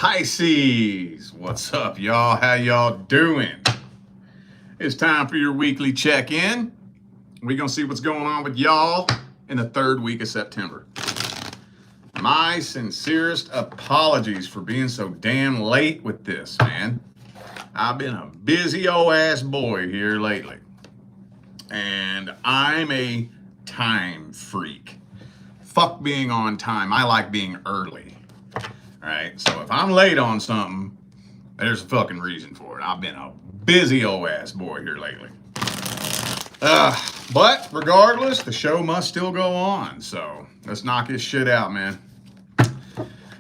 Pisces, what's up, y'all? How y'all doing? It's time for your weekly check-in. We're gonna see what's going on with y'all in the third week of September. My sincerest apologies for being so damn late with this, man. I've been a busy old ass boy here lately, and I'm a time freak. Fuck being on time. I like being early. Right? So if I'm late on something, there's a fucking reason for it. I've been a busy old ass boy here lately. But regardless, the show must still go on. So let's knock this shit out, man.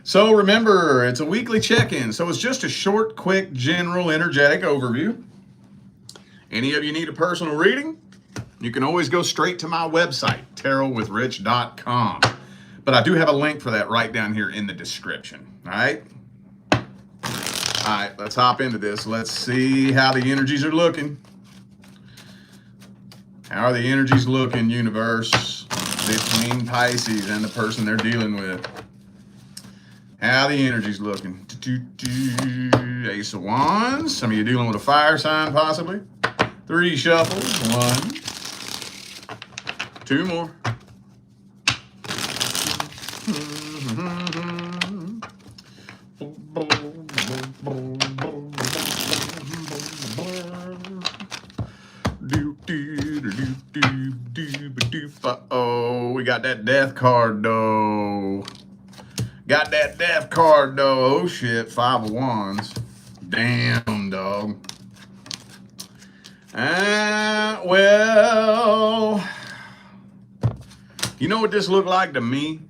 So remember, it's a weekly check-in. So it's just a short, quick, general, energetic overview. Any of you need a personal reading? You can always go straight to my website, tarotwithrich.com. But I do have a link for that right down here in the description. All right? All right, let's hop into this. Let's see how the energies are looking. How are the energies looking, universe, between Pisces and the person they're dealing with? How the energies looking? Ace of Wands. Some of you dealing with a fire sign, possibly. 3 shuffles. 1. 2 more. Uh-oh, we got that death card though. Got that death card though. Oh shit, 5 of Wands. Damn, dog. Well, you know what this looked like to me?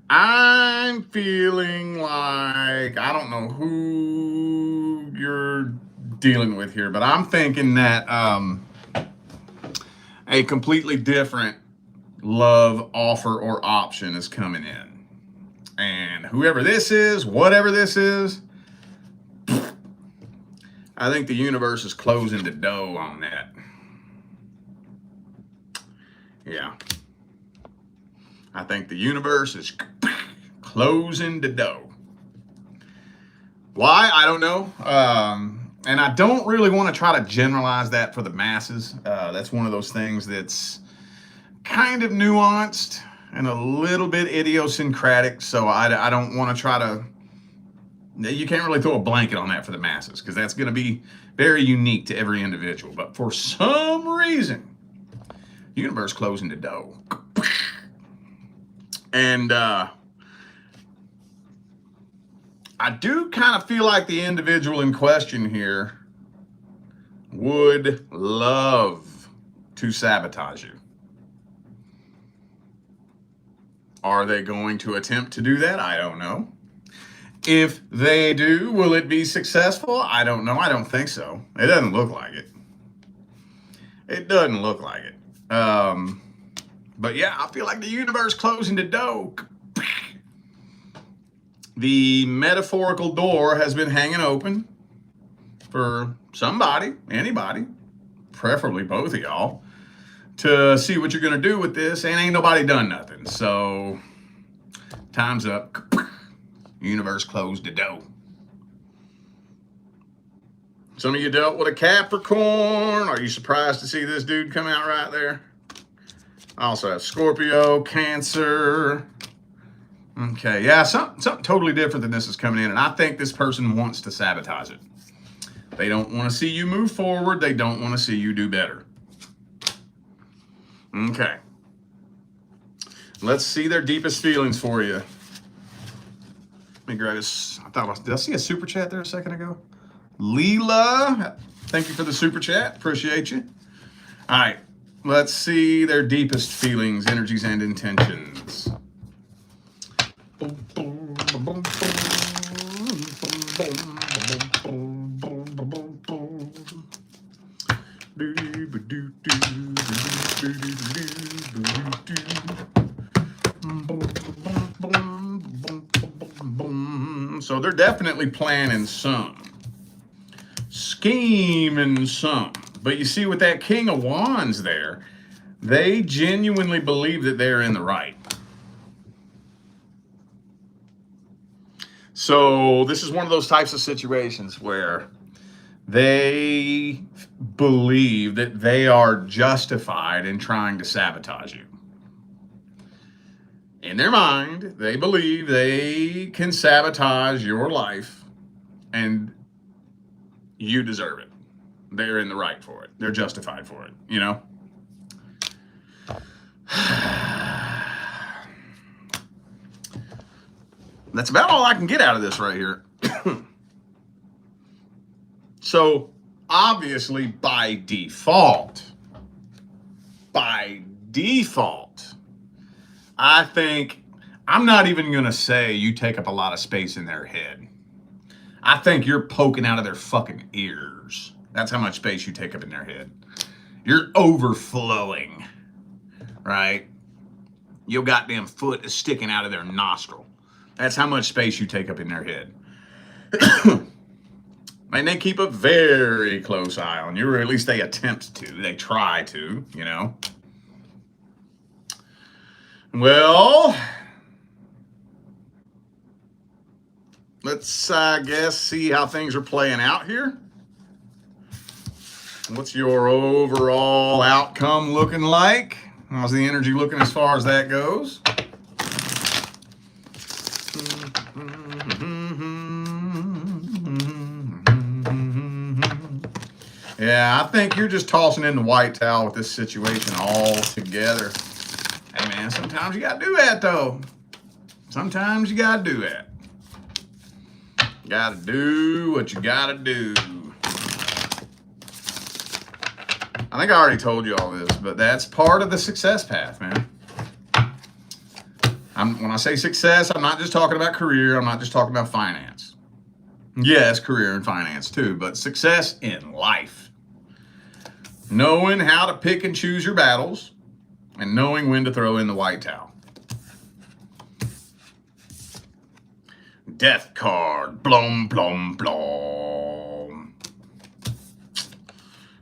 I'm feeling like, I don't know who you're dealing with here, but I'm thinking that a completely different love offer or option is coming in. And whoever this is, whatever this is, I think the universe is closing the door on that. Yeah. I think the universe is closing the door. Why? I don't know. And I don't really want to try to generalize that for the masses. That's one of those things that's kind of nuanced and a little bit idiosyncratic. So I don't want to try to, you can't really throw a blanket on that for the masses because that's going to be very unique to every individual. But for some reason, the universe closing the door. And I do kind of feel like the individual in question here would love to sabotage you. Are they going to attempt to do that? I don't know. If they do, will it be successful? I don't know. I don't think so. It doesn't look like it. It doesn't look like it. But yeah, I feel like the universe closing the door. The metaphorical door has been hanging open for somebody, anybody, preferably both of y'all, to see what you're going to do with this, and ain't nobody done nothing. So, time's up. Universe closed the door. Some of you dealt with a Capricorn. Are you surprised to see this dude come out right there? I also have Scorpio, Cancer. Okay, yeah, something totally different than this is coming in, and I think this person wants to sabotage it. They don't want to see you move forward. They don't want to see you do better. Okay. Let's see their deepest feelings for you. Let me grab this. Did I see a super chat there a second ago? Leela, thank you for the super chat. Appreciate you. All right. Let's see their deepest feelings, energies, and intentions. So they're definitely planning some, scheming some. But you see, with that King of Wands there, they genuinely believe that they're in the right. So this is one of those types of situations where they believe that they are justified in trying to sabotage you. In their mind, they believe they can sabotage your life and you deserve it. They're in the right for it. They're justified for it, you know? That's about all I can get out of this right here. So, obviously, by default, I think, I'm not even going to say you take up a lot of space in their head. I think you're poking out of their fucking ears. That's how much space you take up in their head. You're overflowing, right? Your goddamn foot is sticking out of their nostril. That's how much space you take up in their head. And they keep a very close eye on you, or at least they attempt to. They try to, you know. Well, let's, I guess, see how things are playing out here. What's your overall outcome looking like? How's the energy looking as far as that goes? Yeah, I think you're just tossing in the white towel with this situation all together. Hey, man, sometimes you got to do that, though. Sometimes you got to do that. You got to do what you got to do. I think I already told you all this, but that's part of the success path, man. When I say success, I'm not just talking about career. I'm not just talking about finance. Yes, career and finance too, but success in life. Knowing how to pick and choose your battles and knowing when to throw in the white towel. Death card. Blom, blom, blom.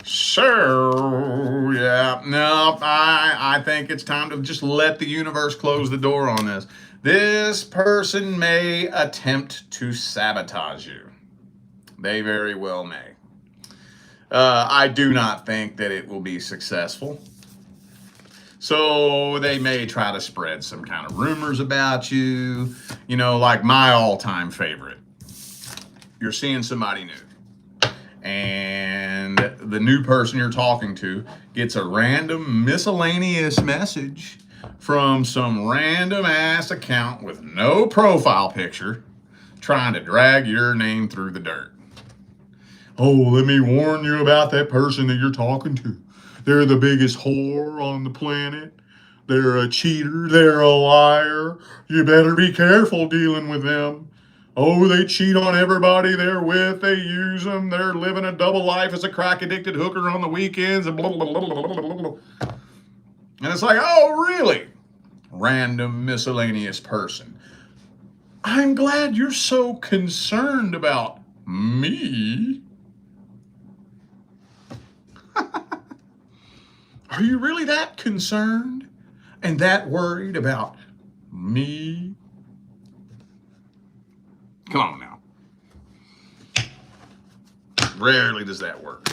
So, yeah, no, I think it's time to just let the universe close the door on this. This person may attempt to sabotage you. They very well may. I do not think that it will be successful. So they may try to spread some kind of rumors about you. You know, like my all-time favorite. You're seeing somebody new. And the new person you're talking to gets a random miscellaneous message from some random ass account with no profile picture trying to drag your name through the dirt. Oh, let me warn you about that person that you're talking to. They're the biggest whore on the planet. They're a cheater. They're a liar. You better be careful dealing with them. Oh, they cheat on everybody they're with. They use them. They're living a double life as a crack-addicted hooker on the weekends. And blah, blah, blah, blah, blah, blah, blah. And it's like, oh, really? Random miscellaneous person. I'm glad you're so concerned about me. Are you really that concerned and that worried about me? Come on now. Rarely does that work.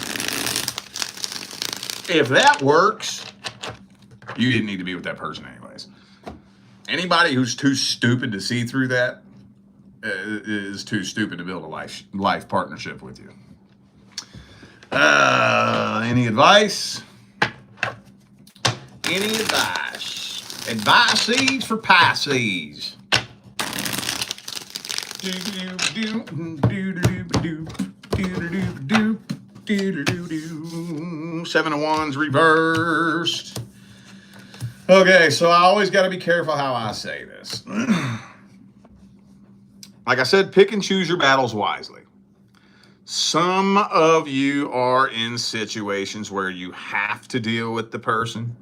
If that works, you didn't need to be with that person anyways. Anybody who's too stupid to see through that is too stupid to build a life partnership with you. Any advice? Any advice? Advices for Pisces. 7 of Wands reversed. Okay, so I always got to be careful how I say this. Like I said, pick and choose your battles wisely. Some of you are in situations where you have to deal with the person,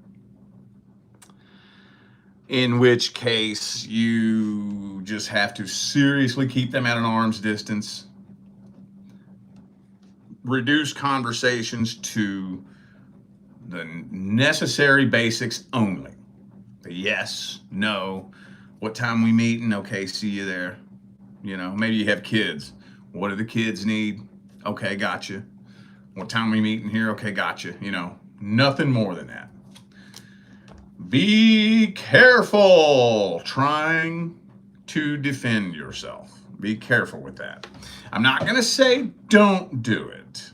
in which case you just have to seriously keep them at an arm's distance, reduce conversations to the necessary basics only. The yes, no, what time we meeting? Okay, see you there. You know, maybe you have kids. What do the kids need? Okay, gotcha. What time are we meeting here? Okay, gotcha. You know, nothing more than that. Be careful trying to defend yourself. Be careful with that. I'm not going to say don't do it.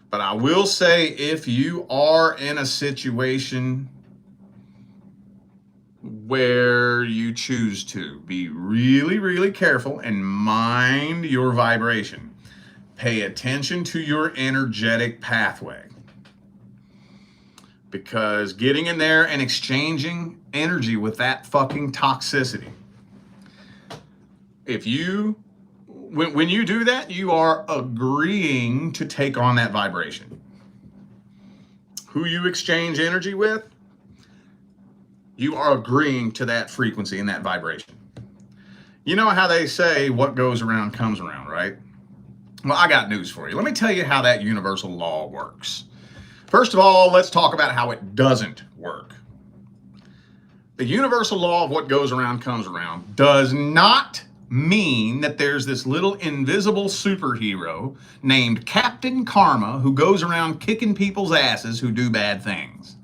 But I will say if you are in a situation where you choose to, be really, really careful and mind your vibration. Pay attention to your energetic pathway. Because getting in there and exchanging energy with that fucking toxicity, when you do that, you are agreeing to take on that vibration. Who you exchange energy with, you are agreeing to that frequency and that vibration. You know how they say what goes around comes around, right? Well, I got news for you. Let me tell you how that universal law works. First of all, let's talk about how it doesn't work. The universal law of what goes around comes around does not mean that there's this little invisible superhero named Captain Karma who goes around kicking people's asses who do bad things.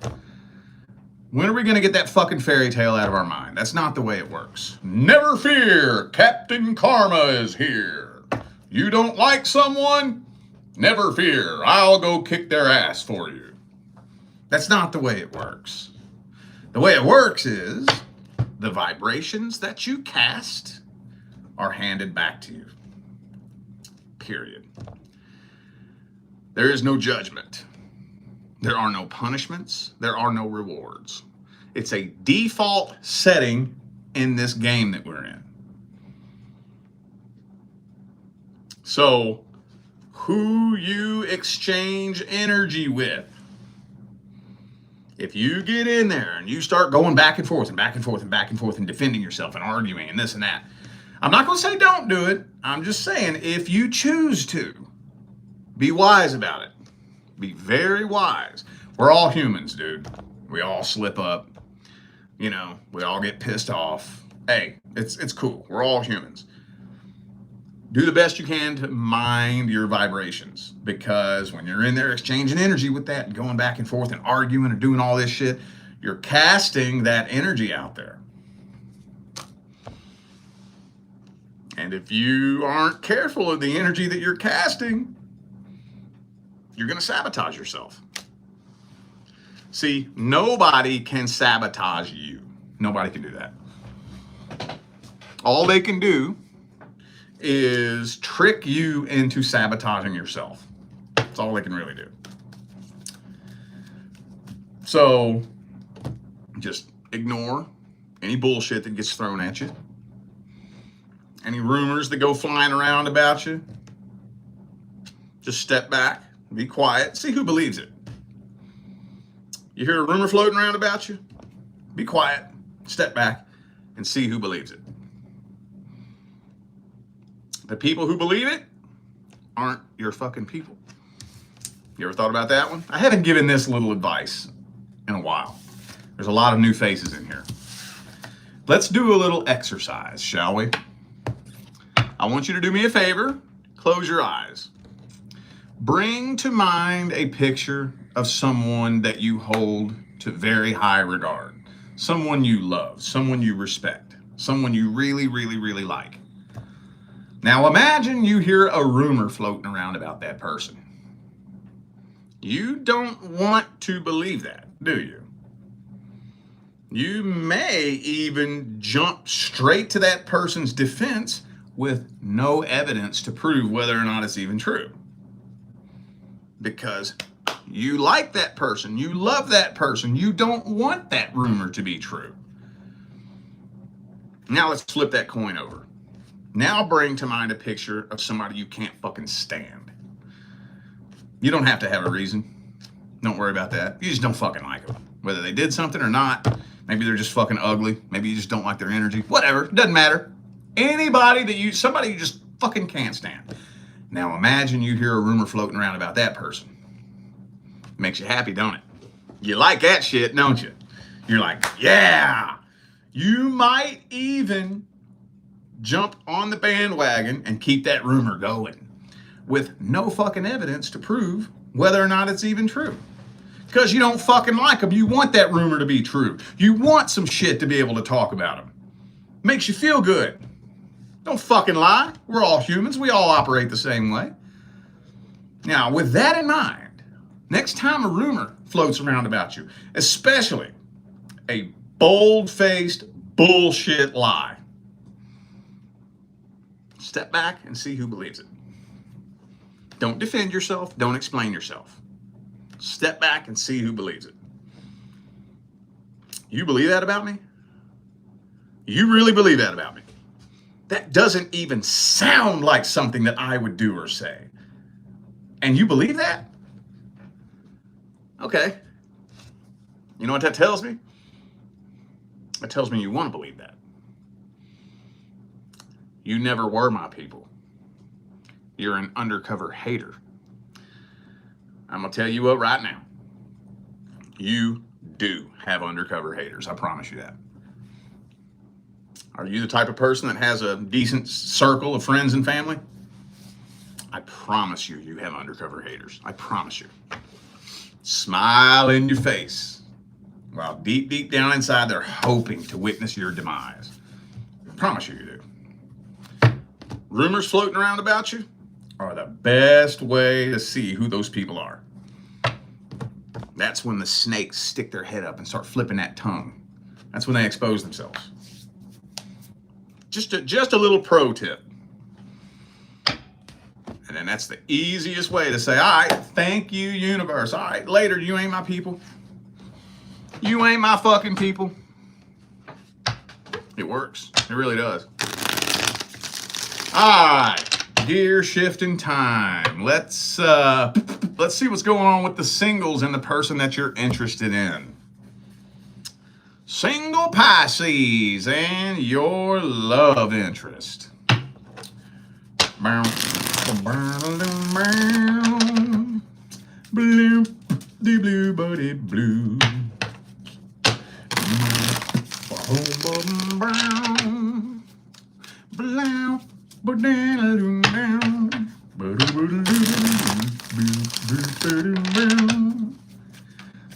When are we going to get that fucking fairy tale out of our mind? That's not the way it works. Never fear, Captain Karma is here. You don't like someone? Never fear, I'll go kick their ass for you. That's not the way it works. The way it works is the vibrations that you cast are handed back to you. Period. There is no judgment. There are no punishments. There are no rewards. It's a default setting in this game that we're in. So, who you exchange energy with. If you get in there and you start going back and forth and back and forth and back and forth and defending yourself and arguing and this and that, I'm not going to say don't do it. I'm just saying if you choose to, be wise about it. Be very wise. We're all humans, dude. We all slip up. You know, we all get pissed off. Hey, it's cool. We're all humans. Do the best you can to mind your vibrations, because when you're in there exchanging energy with that and going back and forth and arguing and doing all this shit, you're casting that energy out there. And if you aren't careful of the energy that you're casting, you're going to sabotage yourself. See, nobody can sabotage you. Nobody can do that. All they can do is trick you into sabotaging yourself. That's all they can really do. So just ignore any bullshit that gets thrown at you. Any rumors that go flying around about you. Just step back, be quiet, see who believes it. You hear a rumor floating around about you? Be quiet, step back, and see who believes it. The people who believe it aren't your fucking people. You ever thought about that one? I haven't given this little advice in a while. There's a lot of new faces in here. Let's do a little exercise, shall we? I want you to do me a favor. Close your eyes. Bring to mind a picture of someone that you hold to very high regard. Someone you love, someone you respect, someone you really, really, really like. Now imagine you hear a rumor floating around about that person. You don't want to believe that, do you? You may even jump straight to that person's defense with no evidence to prove whether or not it's even true. Because you like that person, you love that person, you don't want that rumor to be true. Now let's flip that coin over. Now bring to mind a picture of somebody you can't fucking stand. You don't have to have a reason. Don't worry about that. You just don't fucking like them. Whether they did something or not, maybe they're just fucking ugly. Maybe you just don't like their energy. Whatever, doesn't matter. Somebody you just fucking can't stand. Now imagine you hear a rumor floating around about that person. Makes you happy, don't it? You like that shit, don't you? You're like, yeah. You might even jump on the bandwagon and keep that rumor going with no fucking evidence to prove whether or not it's even true. Because you don't fucking like them. You want that rumor to be true. You want some shit to be able to talk about them. Makes you feel good. Don't fucking lie. We're all humans. We all operate the same way. Now, with that in mind, next time a rumor floats around about you, especially a bold-faced bullshit lie, step back and see who believes it. Don't defend yourself. Don't explain yourself. Step back and see who believes it. You believe that about me? You really believe that about me? That doesn't even sound like something that I would do or say. And you believe that? Okay. You know what that tells me? That tells me you want to believe that. You never were my people. You're an undercover hater. I'm going to tell you what right now. You do have undercover haters. I promise you that. Are you the type of person that has a decent circle of friends and family? I promise you, you have undercover haters. I promise you. Smile in your face while deep, deep down inside they're hoping to witness your demise. I promise you, you do. Rumors floating around about you are the best way to see who those people are. That's when the snakes stick their head up and start flipping that tongue. That's when they expose themselves. Just a little pro tip. And then that's the easiest way to say, all right, thank you, universe. All right, later, you ain't my people. You ain't my fucking people. It works. It really does. All right, gear shifting time. Let's see what's going on with the singles and the person that you're interested in. Single Pisces and your love interest. Blue, the blue, buddy, blue.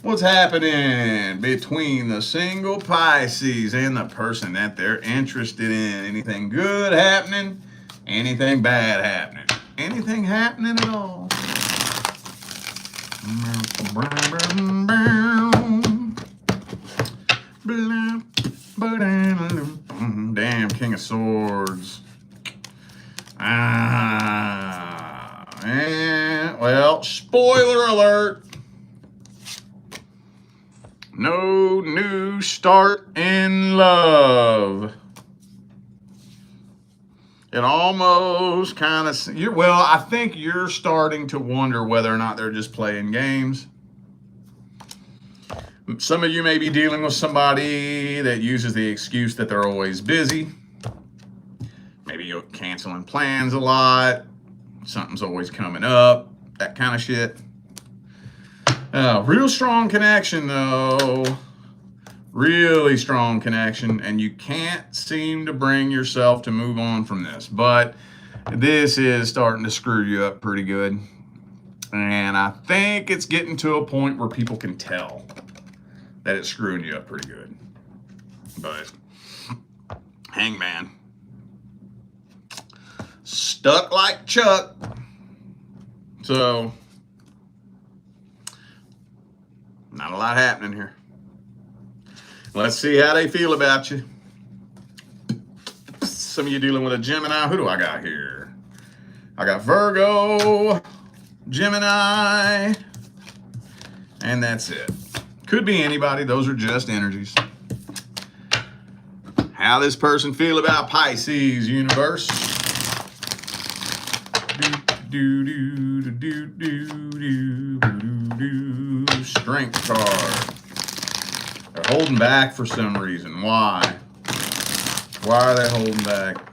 What's happening between the single Pisces and the person that they're interested in? Anything good happening? Anything bad happening? Anything happening at all? Damn, King of Swords. And, well, spoiler alert. No new start in love. It almost kind of, well, I think you're starting to wonder whether or not they're just playing games. Some of you may be dealing with somebody that uses the excuse that they're always busy. Maybe you're canceling plans a lot. Something's always coming up. That kind of shit. Real strong connection, though. Really strong connection, and you can't seem to bring yourself to move on from this. But this is starting to screw you up pretty good. And I think it's getting to a point where people can tell that it's screwing you up pretty good. But Hangman. Stuck like Chuck. So, not a lot happening here. Let's see how they feel about you. Some of you dealing with a Gemini. Who do I got here? I got Virgo, Gemini, and that's it. Could be anybody. Those are just energies. How this person feel about Pisces, universe? Strength card. They're holding back for some reason. Why? Why are they holding back?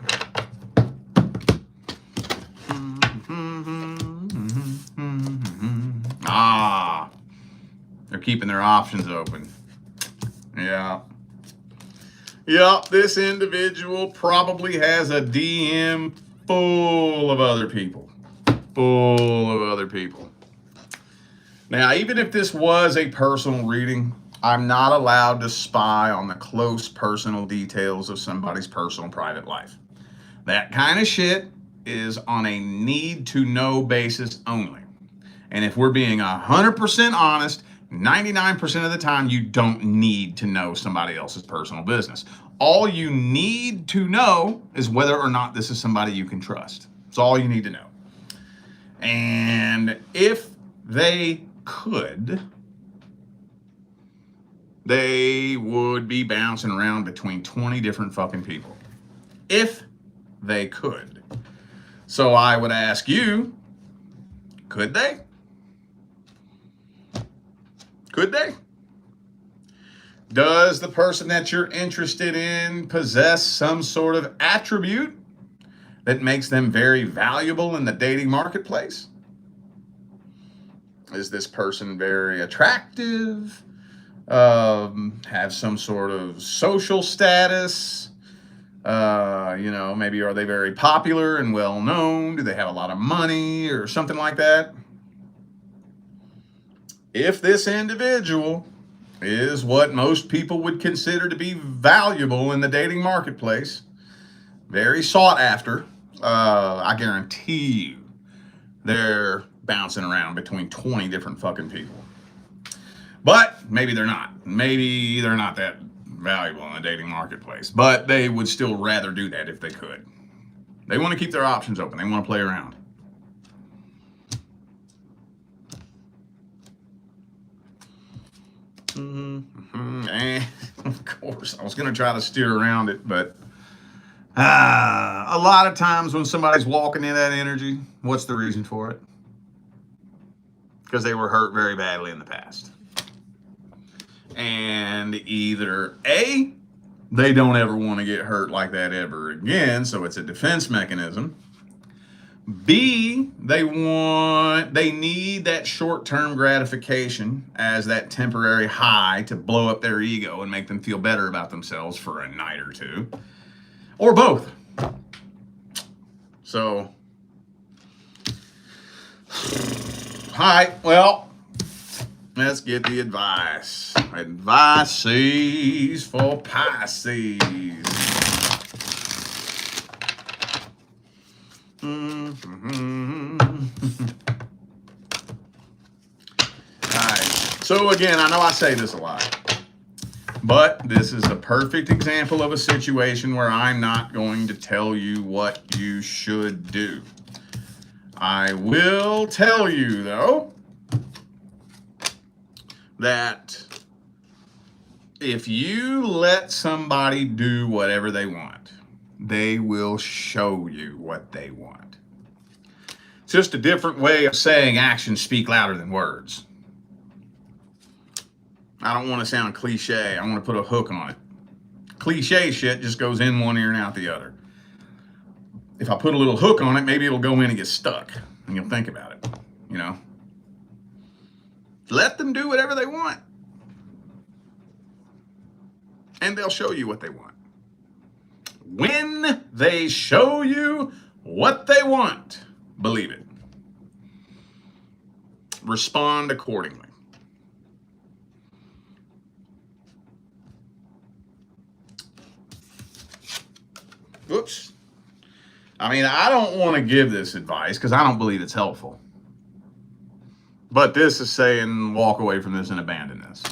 They're keeping their options open. Yeah. Yup, this individual probably has a DM full of other people. Full of other people. Now, even if this was a personal reading, I'm not allowed to spy on the close personal details of somebody's personal private life. That kind of shit is on a need to know basis only. And if we're being 100% honest, 99% of the time, you don't need to know somebody else's personal business. All you need to know is whether or not this is somebody you can trust. That's all you need to know. And if they could, they would be bouncing around between 20 different fucking people. If they could. So I would ask you, could they? Could they? Does the person that you're interested in possess some sort of attribute that makes them very valuable in the dating marketplace? Is this person very attractive? Have some sort of social status? Maybe are they very popular and well known? Do they have a lot of money or something like that? If this individual is what most people would consider to be valuable in the dating marketplace, very sought after, I guarantee you they're bouncing around between 20 different fucking people. But maybe they're not. Maybe they're not that valuable in the dating marketplace. But they would still rather do that if they could. They want to keep their options open. They want to play around. And of course, I was going to try to steer around it, but a lot of times when somebody's walking in that energy, what's the reason for it? Because they were hurt very badly in the past. And either A, they don't ever want to get hurt like that ever again, so it's a defense mechanism. B, they need that short-term gratification as that temporary high to blow up their ego and make them feel better about themselves for a night or two. Or both. So, all right, well, let's get the advice. Advices for Pisces. Alright, so again, I know I say this a lot, but this is a perfect example of a situation where I'm not going to tell you what you should do. I will tell you, though, that if you let somebody do whatever they want, they will show you what they want. It's just a different way of saying actions speak louder than words. I don't want to sound cliche. I want to put a hook on it. Cliche shit just goes in one ear and out the other. If I put a little hook on it, maybe it'll go in and get stuck, and you'll think about it, Let them do whatever they want, and they'll show you what they want. When they show you what they want, believe it. Respond accordingly. Oops. I don't want to give this advice because I don't believe it's helpful. But this is saying walk away from this and abandon this.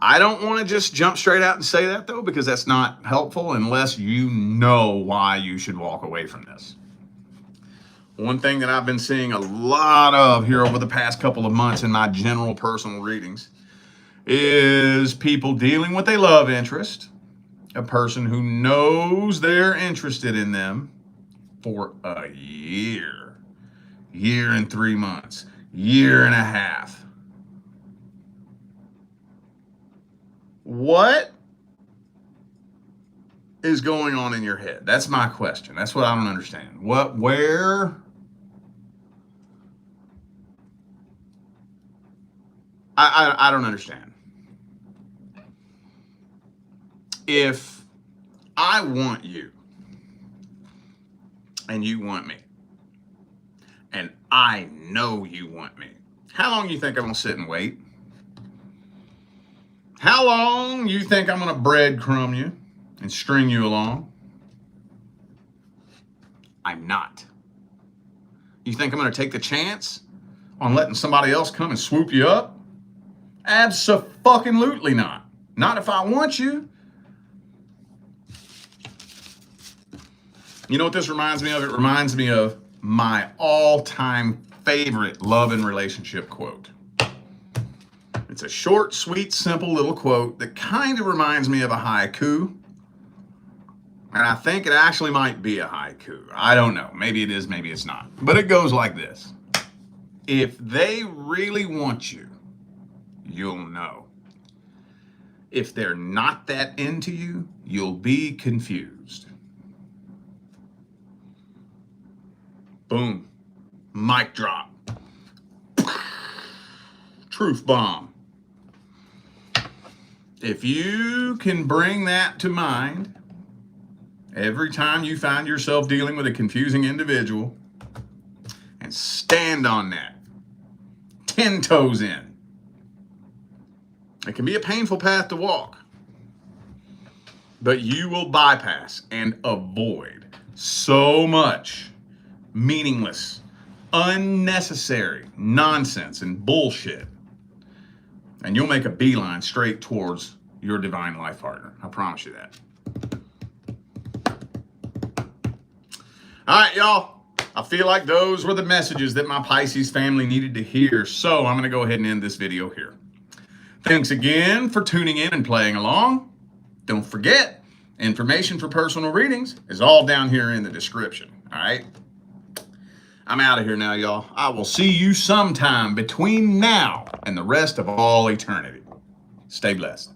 I don't want to just jump straight out and say that, though, because that's not helpful unless you know why you should walk away from this. One thing that I've been seeing a lot of here over the past couple of months in my general personal readings is people dealing with a love interest, a person who knows they're interested in them for a year and 3 months, year and a half. What is going on in your head? That's my question. That's what I don't understand. Where? I don't understand. If I want you and you want me, and I know you want me, how long you think I'm gonna sit and wait? How long you think I'm gonna breadcrumb you and string you along? I'm not. You think I'm gonna take the chance on letting somebody else come and swoop you up? Abso-fucking-lutely not. Not if I want you. You know what this reminds me of? It reminds me of my all-time favorite love and relationship quote. It's a short, sweet, simple little quote that kind of reminds me of a haiku. And I think it actually might be a haiku. I don't know. Maybe it is, maybe it's not. But it goes like this. If they really want you, you'll know. If they're not that into you, you'll be confused. Boom. Mic drop. Truth bomb. If you can bring that to mind every time you find yourself dealing with a confusing individual and stand on that, 10 toes in. It can be a painful path to walk, but you will bypass and avoid so much meaningless, unnecessary nonsense and bullshit. And you'll make a beeline straight towards your divine life partner. I promise you that. All right, y'all. I feel like those were the messages that my Pisces family needed to hear. So I'm going to go ahead and end this video here. Thanks again for tuning in and playing along. Don't forget, information for personal readings is all down here in the description. All right. I'm out of here now, y'all. I will see you sometime between now and the rest of all eternity. Stay blessed.